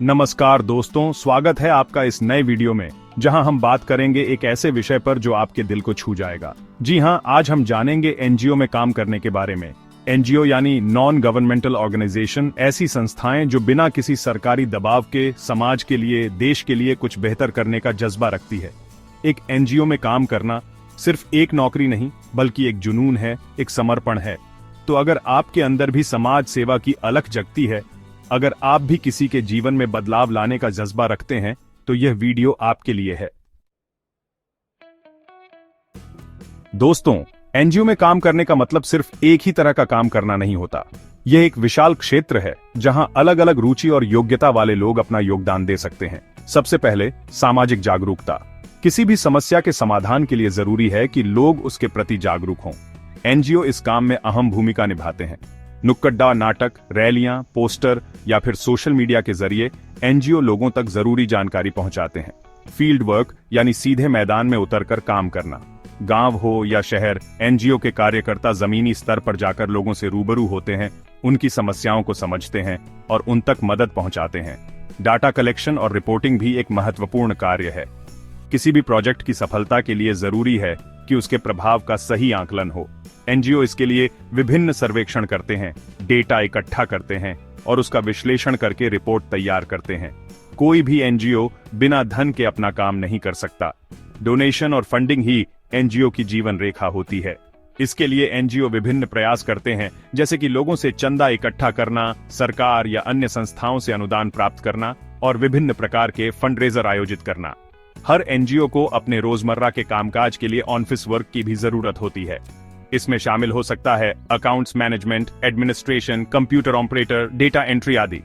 नमस्कार दोस्तों, स्वागत है आपका इस नए वीडियो में जहां हम बात करेंगे एक ऐसे विषय पर जो आपके दिल को छू जाएगा। जी हां, आज हम जानेंगे एनजीओ में काम करने के बारे में। एनजीओ यानी नॉन गवर्नमेंटल ऑर्गेनाइजेशन, ऐसी संस्थाएं जो बिना किसी सरकारी दबाव के समाज के लिए, देश के लिए कुछ बेहतर करने का जज्बा रखती है। एक एनजीओ में काम करना सिर्फ एक नौकरी नहीं बल्कि एक जुनून है, एक समर्पण है। तो अगर आपके अंदर भी समाज सेवा की अलख जगती है, अगर आप भी किसी के जीवन में बदलाव लाने का जज्बा रखते हैं, तो यह वीडियो आपके लिए है। दोस्तों, एनजीओ में काम करने का मतलब सिर्फ एक ही तरह का काम करना नहीं होता। यह एक विशाल क्षेत्र है जहां अलग अलग रुचि और योग्यता वाले लोग अपना योगदान दे सकते हैं। सबसे पहले सामाजिक जागरूकता। किसी भी समस्या के समाधान के लिए जरूरी है कि लोग उसके प्रति जागरूक हों। एनजीओ इस काम में अहम भूमिका निभाते हैं। नुक्कड़ नाटक, रैलियां, पोस्टर या फिर सोशल मीडिया के जरिए एनजीओ लोगों तक जरूरी जानकारी पहुंचाते हैं। फील्ड वर्क यानी सीधे मैदान में उतरकर काम करना। गांव हो या शहर, एनजीओ के कार्यकर्ता जमीनी स्तर पर जाकर लोगों से रूबरू होते हैं, उनकी समस्याओं को समझते हैं और उन तक मदद पहुंचाते हैं। डाटा कलेक्शन और रिपोर्टिंग भी एक महत्वपूर्ण कार्य है। किसी भी प्रोजेक्ट की सफलता के लिए जरूरी है कि उसके प्रभाव का सही आकलन हो। एनजीओ इसके लिए विभिन्न सर्वेक्षण करते हैं, डेटा इकट्ठा करते हैं और उसका विश्लेषण करके रिपोर्ट तैयार करते हैं। कोई भी एनजीओ बिना धन के अपना काम नहीं कर सकता। डोनेशन और फंडिंग ही एनजीओ की जीवन रेखा होती है। इसके लिए एनजीओ विभिन्न प्रयास करते हैं, जैसे कि लोगों से चंदा इकट्ठा करना, सरकार या अन्य संस्थाओं से अनुदान प्राप्त करना और विभिन्न प्रकार के फंडरेजर आयोजित करना। हर एनजीओ को अपने रोजमर्रा के कामकाज के लिए ऑफिस वर्क की भी जरूरत होती है। इसमें शामिल हो सकता है accounts management, administration, computer operator, data entry आदि।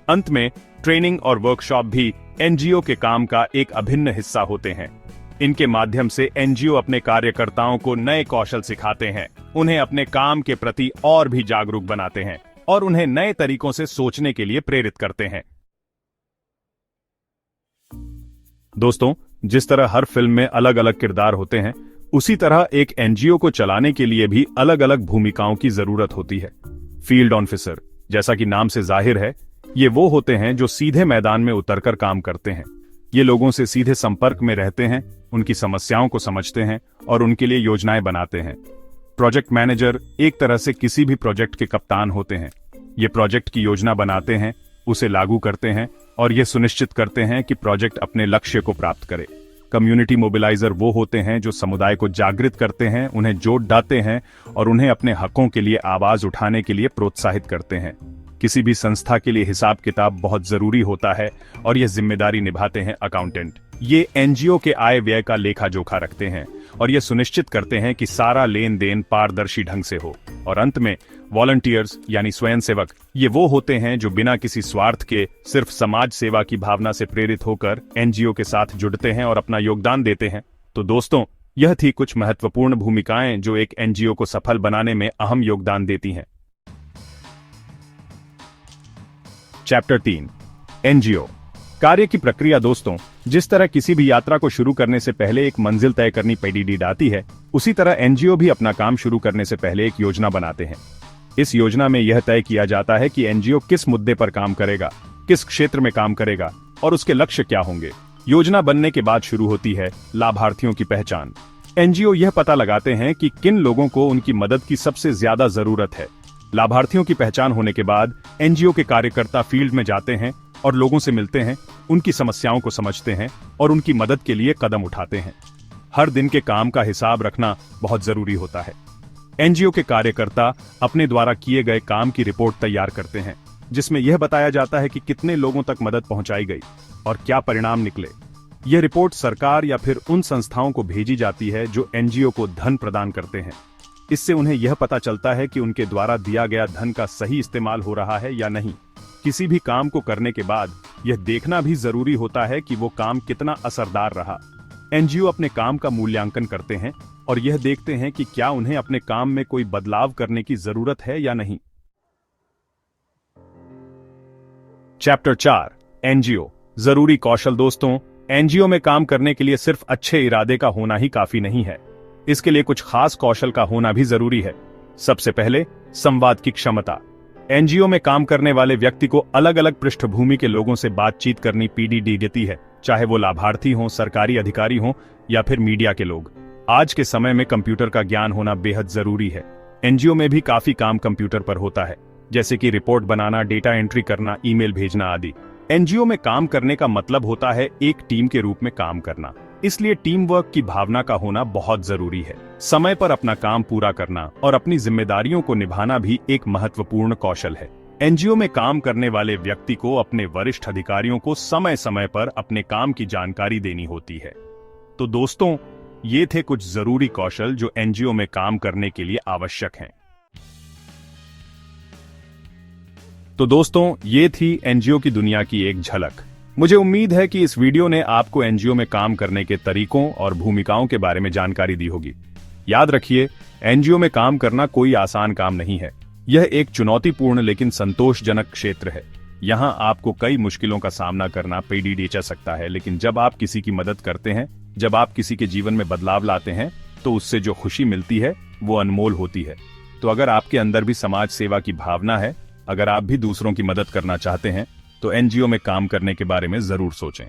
अंत में ट्रेनिंग और वर्कशॉप भी एनजीओ के काम का एक अभिन्न हिस्सा होते हैं। इनके माध्यम से एनजीओ अपने कार्यकर्ताओं को नए कौशल सिखाते हैं, उन्हें अपने काम के प्रति और भी जागरूक बनाते हैं और उन्हें नए तरीकों से सोचने के लिए प्रेरित करते हैं। दोस्तों, जिस तरह हर फिल्म में अलग अलग किरदार होते हैं, उसी तरह एक एनजीओ को चलाने के लिए भी अलग अलग भूमिकाओं की जरूरत होती है। फील्ड ऑफिसर, जैसा कि नाम से जाहिर है, ये वो होते हैं जो सीधे मैदान में उतरकर काम करते हैं। ये लोगों से सीधे संपर्क में रहते हैं, उनकी समस्याओं को समझते हैं और उनके लिए योजनाएं बनाते हैं। प्रोजेक्ट मैनेजर एक तरह से किसी भी प्रोजेक्ट के कप्तान होते हैं। ये प्रोजेक्ट की योजना बनाते हैं, उसे लागू करते हैं और ये सुनिश्चित करते हैं कि प्रोजेक्ट अपने लक्ष्य को प्राप्त करे। कम्युनिटी मोबिलाइजर वो होते हैं जो समुदाय को जागृत करते हैं, उन्हें जोड़ डालते हैं और उन्हें अपने हकों के लिए आवाज उठाने के लिए प्रोत्साहित करते हैं। किसी भी संस्था के लिए हिसाब किताब बहुत जरूरी होता है और यह जिम्मेदारी निभाते हैं अकाउंटेंट। ये एनजीओ के आय व्यय का लेखा जोखा रखते हैं और ये सुनिश्चित करते हैं कि सारा लेन देन पारदर्शी ढंग से हो। और अंत में वॉलंटियर्स यानी स्वयंसेवक, ये वो होते हैं जो बिना किसी स्वार्थ के सिर्फ समाज सेवा की भावना से प्रेरित होकर एनजीओ के साथ जुड़ते हैं और अपना योगदान देते हैं। तो दोस्तों, यह थी कुछ महत्वपूर्ण भूमिकाएं जो एक एनजीओ को सफल बनाने में अहम योगदान देती हैं। चैप्टर 3, एनजीओ कार्य की प्रक्रिया। दोस्तों, जिस तरह किसी भी यात्रा को शुरू करने से पहले एक मंजिल तय करनी पड़ी आती है, उसी तरह एनजीओ भी अपना काम शुरू करने से पहले एक योजना बनाते हैं। इस योजना में यह तय किया जाता है कि एनजीओ किस मुद्दे पर काम करेगा, किस क्षेत्र में काम करेगा और उसके लक्ष्य क्या होंगे। योजना बनने के बाद शुरू होती है लाभार्थियों की पहचान। एनजीओ यह पता लगाते हैं कि किन लोगों को उनकी मदद की सबसे ज्यादा जरूरत है। लाभार्थियों की पहचान होने के बाद एनजीओ के कार्यकर्ता फील्ड में जाते हैं और लोगों से मिलते हैं, उनकी समस्याओं को समझते हैं और उनकी मदद के लिए कदम उठाते हैं। हर दिन के काम का हिसाब रखना बहुत जरूरी होता है। एनजीओ के कार्यकर्ता अपने द्वारा किए गए काम की रिपोर्ट तैयार करते हैं, जिसमें यह बताया जाता है कि कितने लोगों तक मदद पहुंचाई गई और क्या परिणाम निकले। यह रिपोर्ट सरकार या फिर उन संस्थाओं को भेजी जाती है जो एनजीओ को धन प्रदान करते हैं। इससे उन्हें यह पता चलता है कि उनके द्वारा दिया गया धन का सही इस्तेमाल हो रहा है या नहीं। किसी भी काम को करने के बाद यह देखना भी जरूरी होता है कि वो काम कितना असरदार रहा। एनजीओ अपने काम का मूल्यांकन करते हैं और यह देखते हैं कि क्या उन्हें अपने काम में कोई बदलाव करने की जरूरत है या नहीं। चैप्टर 4, एनजीओ जरूरी कौशल। दोस्तों, एनजीओ में काम करने के लिए सिर्फ अच्छे इरादे का होना ही काफी नहीं है। इसके लिए कुछ खास कौशल का होना भी जरूरी है। सबसे पहले संवाद की क्षमता। एनजीओ में काम करने वाले व्यक्ति को अलग अलग पृष्ठभूमि के लोगों से बातचीत करनी पीडीडी देती है, चाहे वो लाभार्थी हों, सरकारी अधिकारी हों या फिर मीडिया के लोग। आज के समय में कंप्यूटर का ज्ञान होना बेहद जरूरी है। एनजीओ में भी काफी काम कंप्यूटर पर होता है, जैसे कि रिपोर्ट बनाना, डेटा एंट्री करना, ईमेल भेजना आदि। एनजीओ में काम करने का मतलब होता है एक टीम के रूप में काम करना, इसलिए टीम वर्क की भावना का होना बहुत जरूरी है। समय पर अपना काम पूरा करना और अपनी जिम्मेदारियों को निभाना भी एक महत्वपूर्ण कौशल है। एनजीओ में काम करने वाले व्यक्ति को अपने वरिष्ठ अधिकारियों को समय समय पर अपने काम की जानकारी देनी होती है। तो दोस्तों, ये थे कुछ जरूरी कौशल जो एनजीओ में काम करने के लिए आवश्यक हैं। तो दोस्तों, ये थी एनजीओ की दुनिया की एक झलक। मुझे उम्मीद है कि इस वीडियो ने आपको एनजीओ में काम करने के तरीकों और भूमिकाओं के बारे में जानकारी दी होगी। याद रखिए, एनजीओ में काम करना कोई आसान काम नहीं है। यह एक चुनौतीपूर्ण लेकिन संतोषजनक क्षेत्र है। यहाँ आपको कई मुश्किलों का सामना करना पड़ सकता है, लेकिन जब आप किसी की मदद करते हैं, जब आप किसी के जीवन में बदलाव लाते हैं, तो उससे जो खुशी मिलती है वो अनमोल होती है। तो अगर आपके अंदर भी समाज सेवा की भावना है, अगर आप भी दूसरों की मदद करना चाहते हैं, तो एनजीओ में काम करने के बारे में जरूर सोचें।